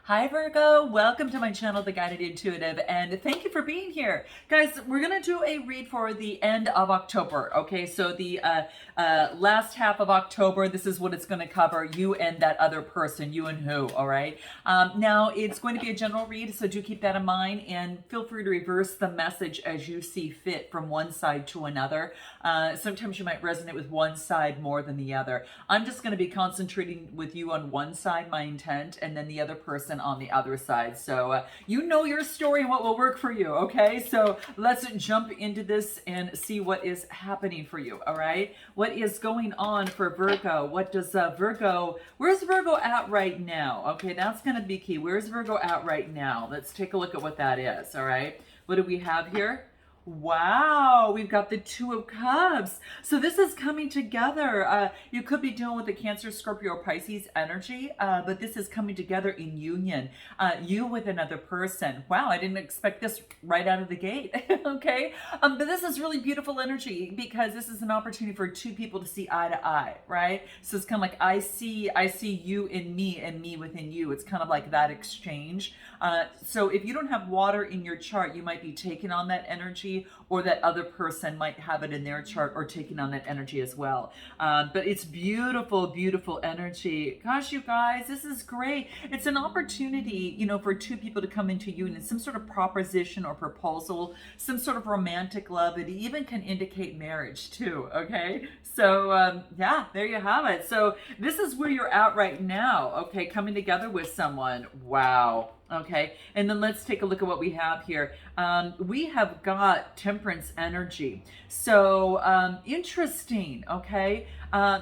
Hi Virgo, welcome to my channel, The Guided Intuitive, and thank you for being here. Guys, we're going to do a read for the end of October, okay? So the last half of October, this is what it's going to cover, you and that other person, you and who, all right? Now, it's going to be a general read, so do keep that in mind, and feel free to reverse the message as you see fit from one side to another. Sometimes you might resonate with one side more than the other. I'm just going to be concentrating with you on one side, my intent, and then the other person on the other side. So you know your story and what will work for you, okay? So let's jump into this and see what is happening for you, all right? What is going on for Virgo? What does Virgo, where's Virgo at right now? Okay, that's going to be key. Where's Virgo at right now? Let's take a look at what that is, all right? What do we have here? Wow, we've got the Two of Cups. So this is coming together. You could be dealing with the Cancer, Scorpio, Pisces energy, but this is coming together in union. You with another person. Wow, I didn't expect this right out of the gate. Okay, but this is really beautiful energy because this is an opportunity for two people to see eye to eye, right? So it's kind of like I see you in me and me within you. It's kind of like that exchange. So if you don't have water in your chart, you might be taking on that energy, or that other person might have it in their chart or taking on that energy as well. But it's beautiful, beautiful energy. Gosh, you guys, this is great. It's an opportunity, you know, for two people to come into union, some sort of proposition or proposal, some sort of romantic love. It even can indicate marriage too, okay? So yeah, there you have it. So this is where you're at right now, okay? Coming together with someone. Wow. Okay, and then let's take a look at what we have here. We have got Temperance energy. So interesting, okay?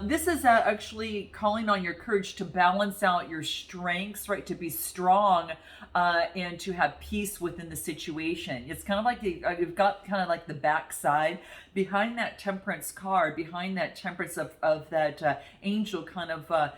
This is actually calling on your courage to balance out your strengths, right? To be strong and to have peace within the situation. It's kind of like you've got kind of like the backside behind that Temperance card, behind that Temperance of that angel kind of,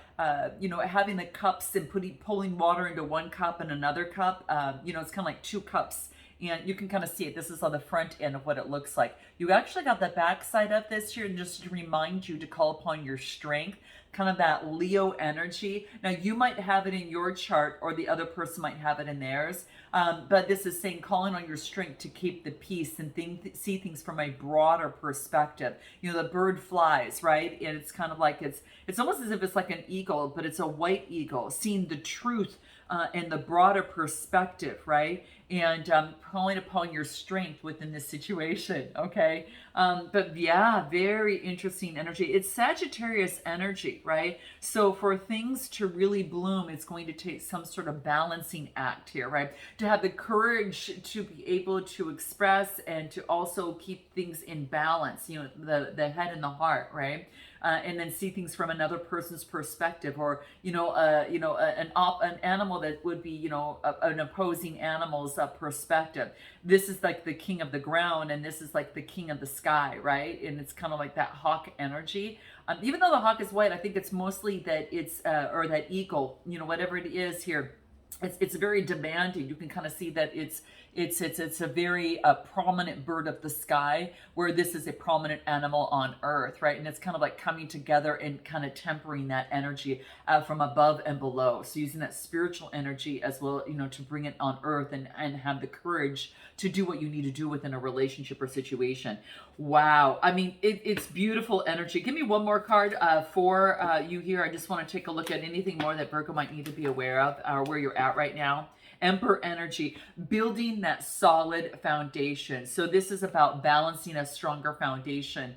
you know, having the cups and pulling water into one cup and another cup. You know, it's kind of like two cups. And you can kind of see it. This is on the front end of what it looks like. You actually got the backside of this here, and just to remind you to call upon your strength, kind of that Leo energy. Now, you might have it in your chart, or the other person might have it in theirs. But this is saying calling on your strength to keep the peace and see things from a broader perspective. You know, the bird flies, right? And it's kind of like it's almost as if it's like an eagle, but it's a white eagle, seeing the truth and the broader perspective, right? And calling upon your strength within this situation, okay? But yeah, very interesting energy. It's Sagittarius energy, right? So for things to really bloom, it's going to take some sort of balancing act here, right? To have the courage to be able to express and to also keep things in balance, you know, the head and the heart, right? And then see things from another person's perspective, or an animal that would be, you know, an opposing animal's perspective. This is like the king of the ground, and this is like the king of the sky, right? And it's kind of like that hawk energy. Even though the hawk is white, I think it's mostly that it's or that eagle, you know, whatever it is here. It's very demanding. You can kind of see that it's a very prominent bird of the sky, where this is a prominent animal on earth, right? And it's kind of like coming together and kind of tempering that energy from above and below. So using that spiritual energy as well, you know, to bring it on earth and have the courage to do what you need to do within a relationship or situation. Wow. I mean, it's beautiful energy. Give me one more card for you here. I just want to take a look at anything more that Virgo might need to be aware of, or where you're at right now. Emperor energy, building that solid foundation. So this is about balancing a stronger foundation.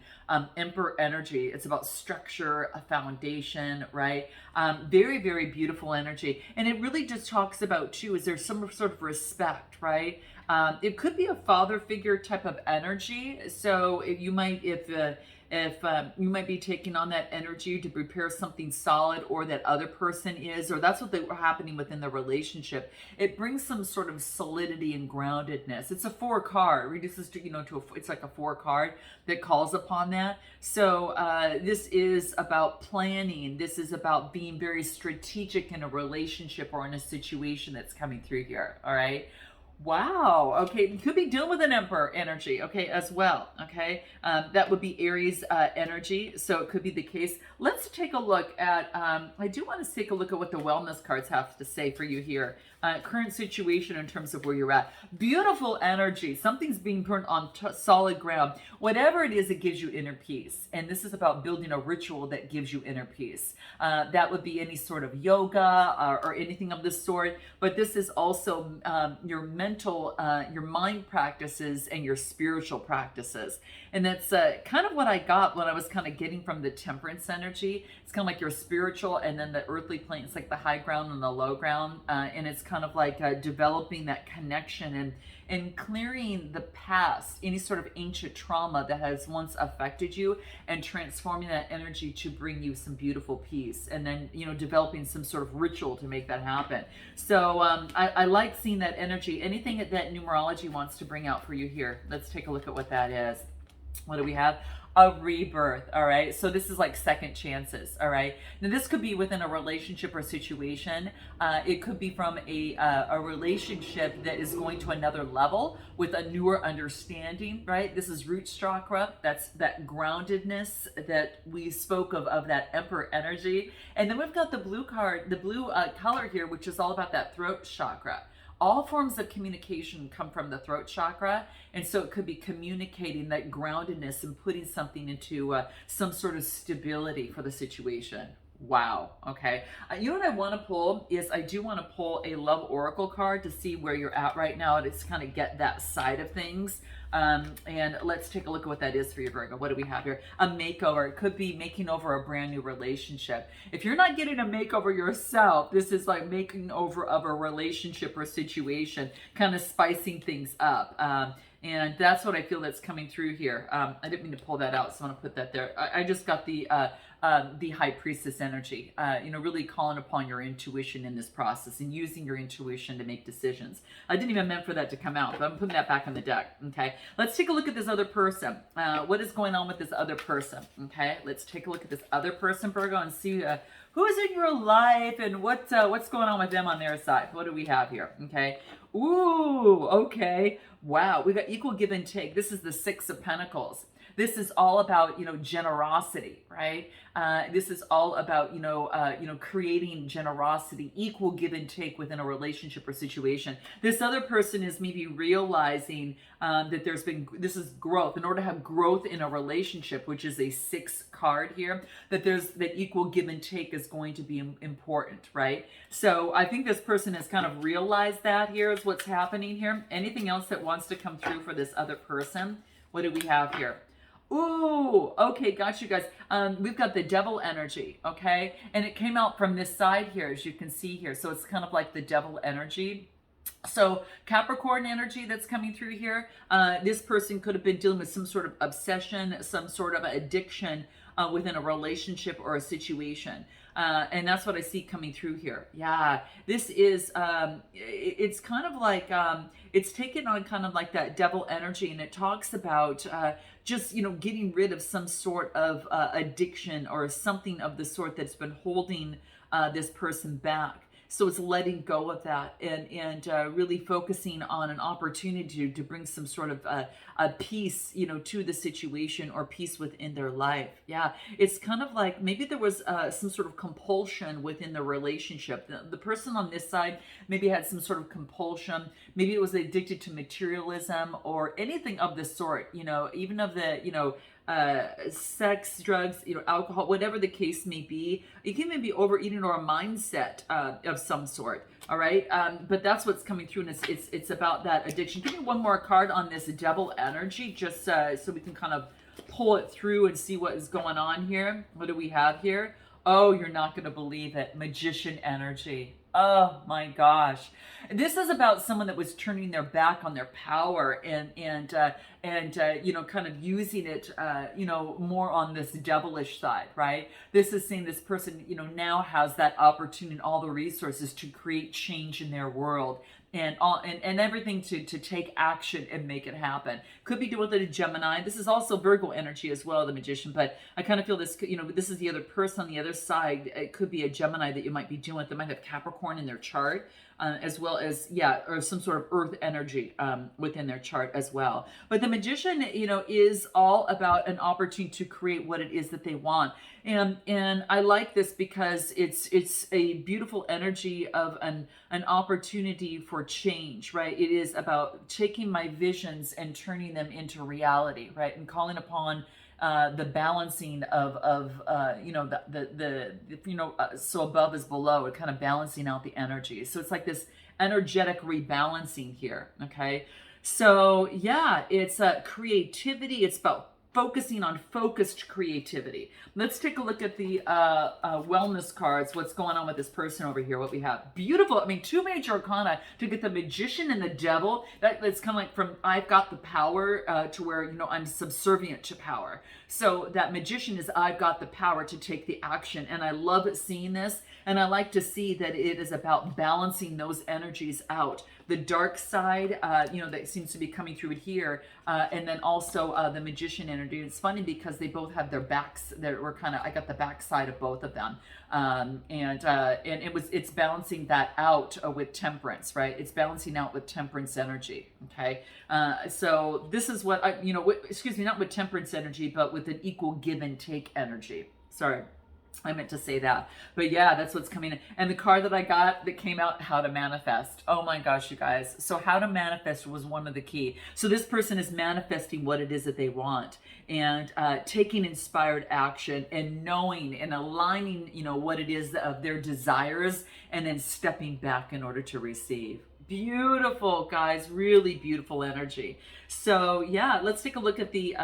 Emperor energy, it's about structure, a foundation, right? Very, very beautiful energy. And it really just talks about, too, is there some sort of respect, right? It could be a father figure type of energy. So if you might be taking on that energy to prepare something solid, or that other person is, or that's what they were happening within the relationship. It brings some sort of solidity and groundedness. It's a 4 card, reduces to, you know, it's like a 4 card that calls upon that. So this is about planning. This is about being very strategic in a relationship or in a situation that's coming through here. All right. Wow. Okay. You could be dealing with an Emperor energy. Okay, as well. Okay. That would be Aries energy. So it could be the case. Let's take a look at. I do want to take a look at what the wellness cards have to say for you here. Current situation in terms of where you're at. Beautiful energy. Something's being turned on solid ground. Whatever it is, it gives you inner peace. And this is about building a ritual that gives you inner peace. That would be any sort of yoga or anything of this sort. But this is also your mental, your mind practices and your spiritual practices. And that's kind of what I got when I was kind of getting from the temperance energy. It's kind of like your spiritual and then the earthly plane. It's like the high ground and the low ground. And it's kind of like developing that connection and clearing the past, any sort of ancient trauma that has once affected you, and transforming that energy to bring you some beautiful peace. And then, developing some sort of ritual to make that happen. So I like seeing that energy. Anything that numerology wants to bring out for you here. Let's take a look at what that is. What do we have? A rebirth. All right. So this is like second chances. All right. Now this could be within a relationship or situation. It could be from a relationship that is going to another level with a newer understanding. Right. This is root chakra. That's that groundedness that we spoke of that Emperor energy. And then we've got the blue card, the blue color here, which is all about that throat chakra. All forms of communication come from the throat chakra, and so it could be communicating that groundedness and putting something into some sort of stability for the situation. Wow. Okay. You know what I want to pull is I do want to pull a love oracle card to see where you're at right now, to kind of get that side of things. And let's take a look at what that is for you, Virgo. What do we have here? A makeover. It could be making over a brand new relationship. If you're not getting a makeover yourself, this is like making over of a relationship or situation, kind of spicing things up. And that's what I feel that's coming through here. I didn't mean to pull that out, so I'm going to put that there. I just got the High Priestess energy, really calling upon your intuition in this process and using your intuition to make decisions. I didn't even meant for that to come out, but I'm putting that back on the deck. Okay, let's take a look at this other person. What is going on with this other person? Okay, let's take a look at this other person, Virgo, and see who's in your life and what's going on with them on their side. What do we have here? Okay. Ooh, okay. Wow, we got equal give and take. This is the Six of Pentacles. This is all about, generosity, right? This is all about, creating generosity, equal give and take within a relationship or situation. This other person is maybe realizing that this is growth. In order to have growth in a relationship, which is a 6 card here, that equal give and take is going to be important, right? So I think this person has kind of realized that here is what's happening here. Anything else that wants to come through for this other person? What do we have here? Ooh, okay, got you guys. We've got the devil energy, okay? And it came out from this side here, as you can see here. So it's kind of like the devil energy. So Capricorn energy that's coming through here. This person could have been dealing with some sort of obsession, some sort of addiction within a relationship or a situation. And that's what I see coming through here. Yeah, this is, it's kind of like, it's taken on kind of like that devil energy, and it talks about just, getting rid of some sort of addiction or something of the sort that's been holding this person back. So it's letting go of that and really focusing on an opportunity to bring some sort of a peace, to the situation or peace within their life. Yeah, it's kind of like maybe there was some sort of compulsion within the relationship. The person on this side maybe had some sort of compulsion. Maybe it was addicted to materialism or anything of the sort, even of the, sex, drugs, alcohol, whatever the case may be. It can even be overeating or a mindset of some sort. All right, but that's what's coming through, and it's about that addiction. Give me one more card on this devil energy, just so we can kind of pull it through and see what is going on here. What do we have here? Oh, you're not going to believe it. Magician energy. Oh my gosh. This is about someone that was turning their back on their power and kind of using it, more on this devilish side, right? This is saying this person, now has that opportunity and all the resources to create change in their world. and everything to take action and make it happen. Could be dealing with a Gemini. This is also Virgo energy as well, the Magician, but I kind of feel this, this is the other person on the other side. It could be a Gemini that you might be dealing with. They might have Capricorn in their chart, as well as, or some sort of earth energy within their chart as well. But the Magician, is all about an opportunity to create what it is that they want. And I like this because it's a beautiful energy of an opportunity for change, right? It is about taking my visions and turning them into reality, right? And calling upon the balancing of so above is below, and kind of balancing out the energy. So it's like this energetic rebalancing here. Okay. So yeah, it's creativity. It's about focusing on focused creativity. Let's take a look at the wellness cards. What's going on with this person over here? What we have? Beautiful. I mean, two major arcana to get the Magician and the Devil. That's kind of like from I've got the power to where, I'm subservient to power. So that Magician is I've got the power to take the action. And I love seeing this. And I like to see that it is about balancing those energies out. The dark side, that seems to be coming through it here. And then also the Magician energy. It's funny because they both have their backs. I got the back side of both of them. And it's balancing that out with Temperance, right? It's balancing out with Temperance energy. Okay. So this is what not with Temperance energy, but with an equal give and take energy. Sorry. I meant to say that. But yeah, that's what's coming in. And the card that I got that came out, How to Manifest. Oh my gosh, you guys. So How to Manifest was one of the key. So this person is manifesting what it is that they want and taking inspired action and knowing and aligning, what it is of their desires and then stepping back in order to receive. Beautiful, guys. Really beautiful energy. So yeah, let's take a look at the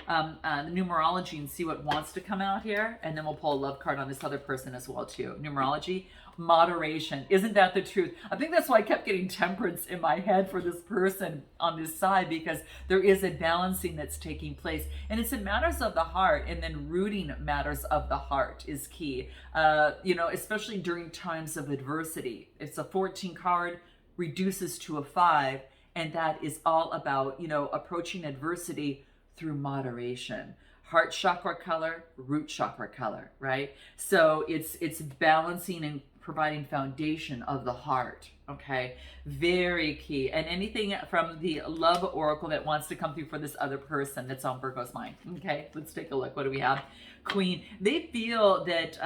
numerology and see what wants to come out here, and then we'll pull a love card on this other person as well too. Numerology, moderation. Isn't that the truth? I think that's why I kept getting Temperance in my head for this person on this side, because there is a balancing that's taking place, and it's in matters of the heart, and then rooting matters of the heart is key. Especially during times of adversity. It's a 14 card. Reduces to a 5, and that is all about approaching adversity through moderation. Heart chakra color, root chakra color, right? So it's balancing and providing foundation of the heart. Okay, very key. And anything from the love oracle that wants to come through for this other person that's on Virgo's mind. Okay, let's take a look. What do we have? Queen. They feel that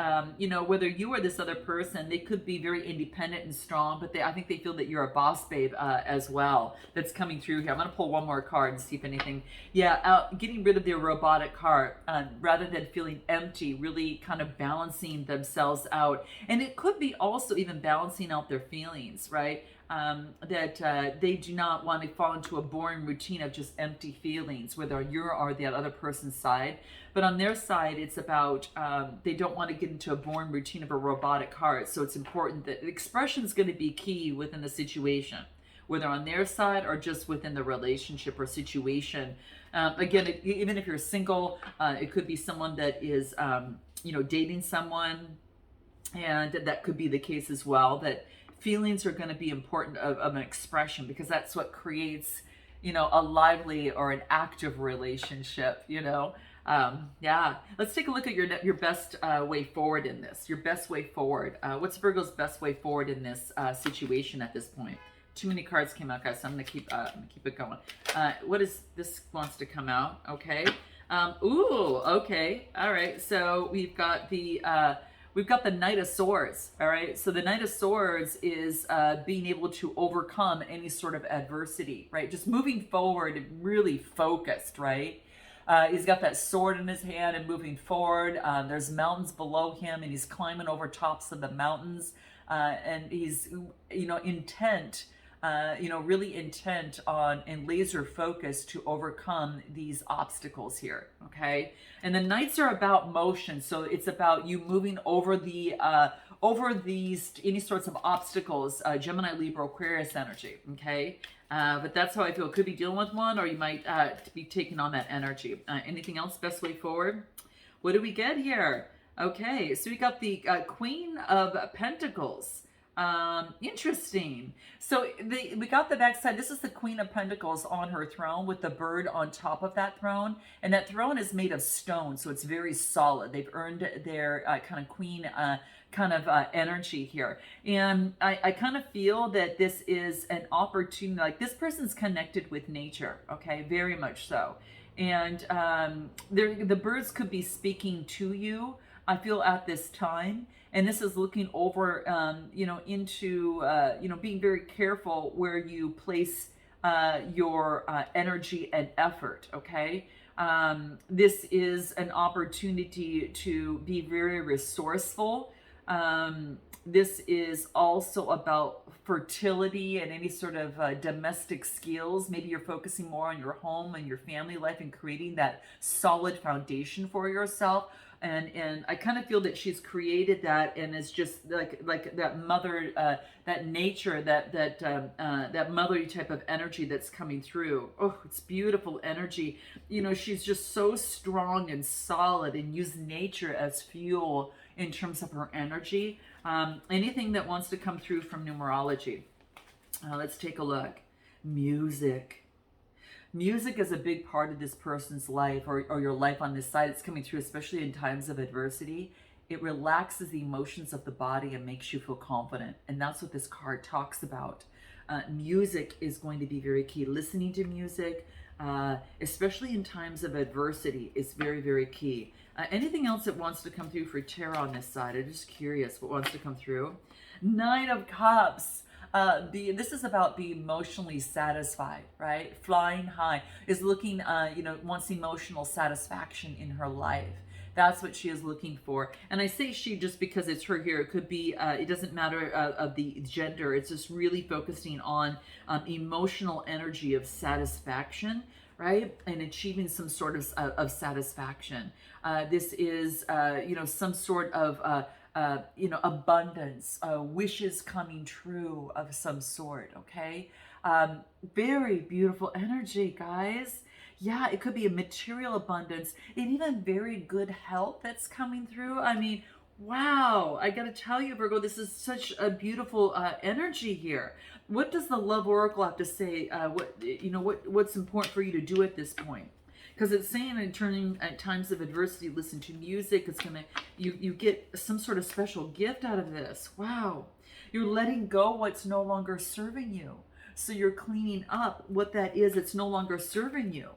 whether you or this other person, they could be very independent and strong, but I think they feel that you're a boss babe as well. That's coming through here. I'm going to pull one more card and see if anything. Yeah, getting rid of their robotic heart rather than feeling empty, really kind of balancing themselves out. And it could be also even balancing out their feelings, right? That they do not want to fall into a boring routine of just empty feelings, whether you're or the other person's side. But on their side, it's about they don't want to get into a boring routine of a robotic heart. So it's important that expression is going to be key within the situation, whether on their side or just within the relationship or situation. Again, even if you're single, it could be someone that is, dating someone, and that could be the case as well, that feelings are going to be important of an expression, because that's what creates, a lively or an active relationship, Yeah. Let's take a look at your best way forward in this. Your best way forward. What's Virgo's best way forward in this situation at this point? Too many cards came out, guys, so I'm gonna keep it going. What is this wants to come out? Okay. Okay. All right. So we've got the Knight of Swords. All right. So the Knight of Swords is being able to overcome any sort of adversity, right? Just moving forward and really focused, right? He's got that sword in his hand and moving forward. There's mountains below him, and he's climbing over tops of the mountains. And he's, intent, really intent on and laser focused to overcome these obstacles here. Okay. And the Knights are about motion. So it's about you moving over any sorts of obstacles, Gemini, Libra, Aquarius energy. Okay. But that's how I feel. Could be dealing with one, or you might be taking on that energy. Anything else? Best way forward? What do we get here? Okay, so we got the Queen of Pentacles. Interesting. So we got the backside. This is the Queen of Pentacles on her throne with the bird on top of that throne. And that throne is made of stone, so it's very solid. They've earned their kind of queen energy here. And I kind of feel that this is an opportunity, like this person's connected with nature, okay? Very much so. And the birds could be speaking to you, I feel, at this time. And this is looking over, into, being very careful where you place your energy and effort, okay? This is an opportunity to be very resourceful. This is also about fertility and any sort of domestic skills. Maybe you're focusing more on your home and your family life and creating that solid foundation for yourself. And I kind of feel that she's created that, and it's just like that mother, that nature, that motherly type of energy that's coming through. Oh, it's beautiful energy. She's just so strong and solid, and use nature as fuel in terms of her energy. Anything that wants to come through from numerology. Let's take a look. Music. Music is a big part of this person's life, or your life on this side. It's coming through, especially in times of adversity. It relaxes the emotions of the body and makes you feel confident. And that's what this card talks about. Music is going to be very key. Listening to music, especially in times of adversity, is very, very key. Anything else that wants to come through for tarot on this side? I'm just curious what wants to come through. Nine of Cups. This is about being emotionally satisfied, right? Flying high is looking, wants emotional satisfaction in her life. That's what she is looking for. And I say she just because it's her here. It could be, it doesn't matter of the gender. It's just really focusing on emotional energy of satisfaction, right? And achieving some sort of satisfaction. This is, some sort of, abundance, wishes coming true of some sort, okay? Very beautiful energy, guys. Yeah, it could be a material abundance and even very good health that's coming through. I mean, wow, I gotta tell you, Virgo, this is such a beautiful energy here. What does the Love Oracle have to say? What's important for you to do at this point? Because it's saying in turning at times of adversity, listen to music. It's gonna, you get some sort of special gift out of this. Wow. You're letting go what's no longer serving you. So you're cleaning up what that is that's no longer serving you.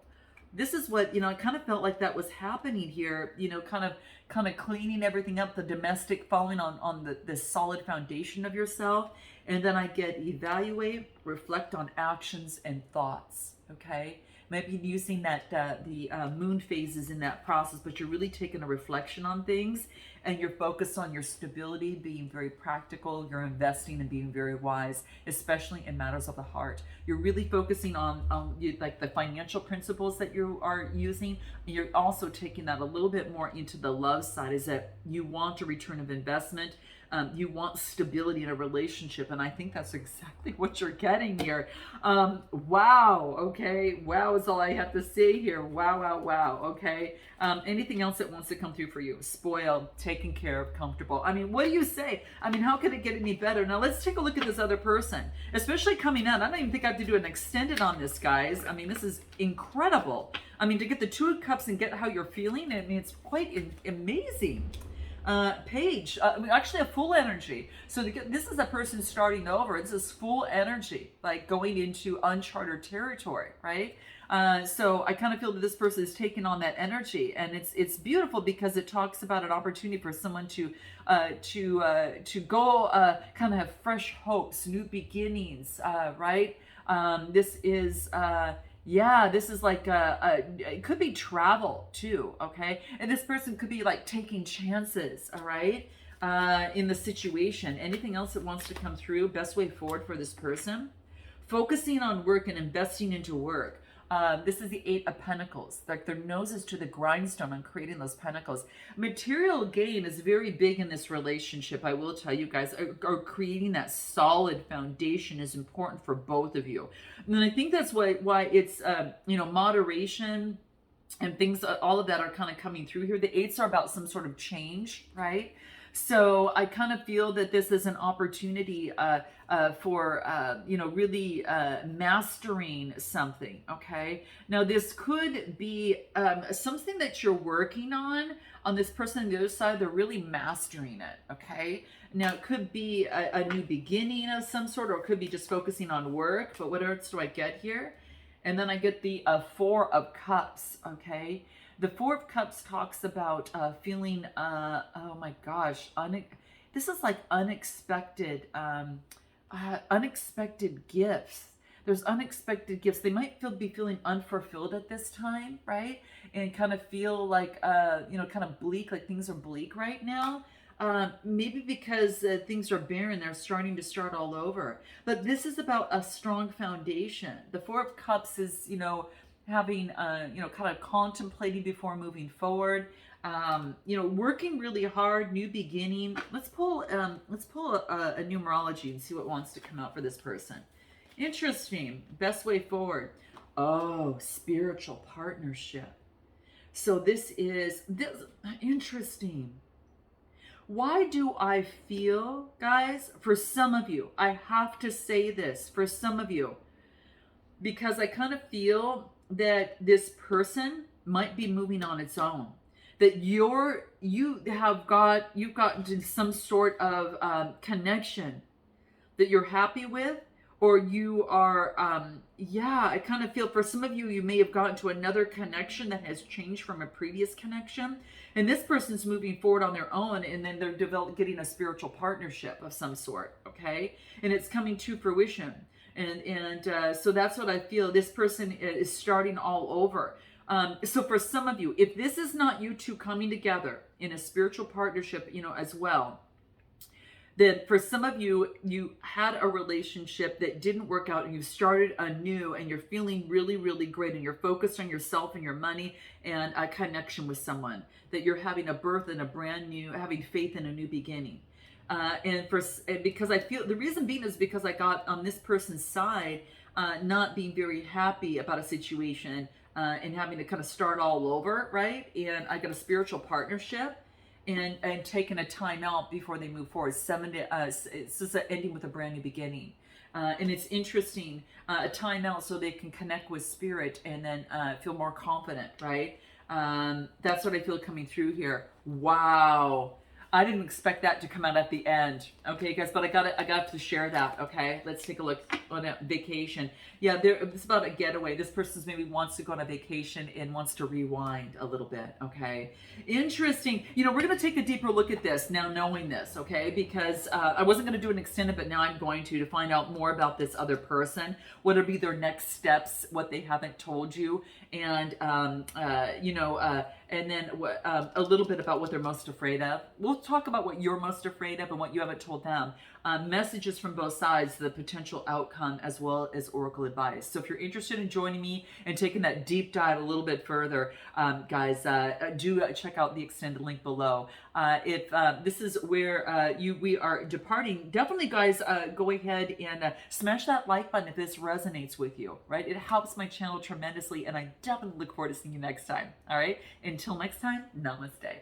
This is what, I kind of felt like that was happening here, kind of cleaning everything up, the domestic, falling on the solid foundation of yourself. And then I get evaluate, reflect on actions and thoughts, okay? Maybe using that the moon phases in that process, but you're really taking a reflection on things, and you're focused on your stability, being very practical. You're investing and being very wise, especially in matters of the heart. You're really focusing on like the financial principles that you are using. You're also taking that a little bit more into the love side, is that you want a return of investment. You want stability in a relationship, and I think that's exactly what you're getting here. Wow, okay, wow is all I have to say here. Wow, okay. Anything else that wants to come through for you? Spoiled, taken care of, comfortable. I mean, what do you say? I mean, how could it get any better? Now let's take a look at this other person, especially coming out. I don't even think I have to do an extended on this, guys. I mean, this is incredible. I mean, to get the Two of Cups and get how you're feeling, I mean, it's quite amazing. Page, actually a full energy. So this is a person starting over. This is full energy, like going into uncharted territory, right? So I kind of feel that this person is taking on that energy, and it's beautiful because it talks about an opportunity for someone to go kind of have fresh hopes, new beginnings, right? This is this is like it could be travel too, okay? And this person could be like taking chances, all right, in the situation. Anything else that wants to come through? Best way forward for this person? Focusing on work and investing into work. This is the Eight of Pentacles. Like their nose is to the grindstone on creating those pentacles. Material gain is very big in this relationship. I will tell you guys, or creating that solid foundation is important for both of you. And I think that's why it's, moderation and things, all of that are kind of coming through here. The eights are about some sort of change, right? So I kind of feel that this is an opportunity for, really mastering something. Okay. Now, this could be something that you're working on this person on the other side. They're really mastering it. Okay. Now, it could be a new beginning of some sort, or it could be just focusing on work. But what else do I get here? And then I get the Four of Cups. Okay. The Four of Cups talks about feeling, oh my gosh, this is like unexpected, unexpected gifts. There's unexpected gifts. They might be feeling unfulfilled at this time, right? And kind of feel like, kind of bleak, like things are bleak right now. Maybe because things are barren, they're starting to start all over. But this is about a strong foundation. The Four of Cups is, having, kind of contemplating before moving forward, working really hard, new beginning. Let's pull a numerology and see what wants to come out for this person. Interesting. Best way forward. Oh, spiritual partnership. So this interesting. Why do I feel, guys, for some of you, I have to say this, for some of you, because I kind of feel that this person might be moving on its own, that you've gotten to some sort of connection that you're happy with, or you are, I kind of feel for some of you, you may have gotten to another connection that has changed from a previous connection, and this person's moving forward on their own, and then they're getting a spiritual partnership of some sort, okay? And it's coming to fruition. And so that's what I feel. This person is starting all over. So for some of you, if this is not you two coming together in a spiritual partnership, as well, then for some of you, you had a relationship that didn't work out and you started anew and you're feeling really, really great and you're focused on yourself and your money and a connection with someone, that you're having a birth and having faith in a new beginning. Because I feel the reason being is because I got on this person's side, not being very happy about a situation and having to kind of start all over, right? And I got a spiritual partnership and taking a time out before they move forward. It's just ending with a brand new beginning. And it's interesting, a time out so they can connect with spirit and then feel more confident, right? That's what I feel coming through here. Wow. I didn't expect that to come out at the end. Okay, guys, but I got to share that, okay? Let's take a look on a vacation. Yeah, it's about a getaway. This person maybe wants to go on a vacation and wants to rewind a little bit, okay? Interesting. We're going to take a deeper look at this now knowing this, okay? Because I wasn't going to do an extended, but now I'm going to find out more about this other person. What will be their next steps, what they haven't told you, and, and then a little bit about what they're most afraid of. We'll talk about what you're most afraid of and what you haven't told them. Messages from both sides, the potential outcome, as well as oracle advice. So if you're interested in joining me and taking that deep dive a little bit further, guys, do check out the extended link below. If this is where we are departing, definitely, guys, go ahead and smash that like button if this resonates with you, right? It helps my channel tremendously, and I definitely look forward to seeing you next time, all right? Until next time, namaste.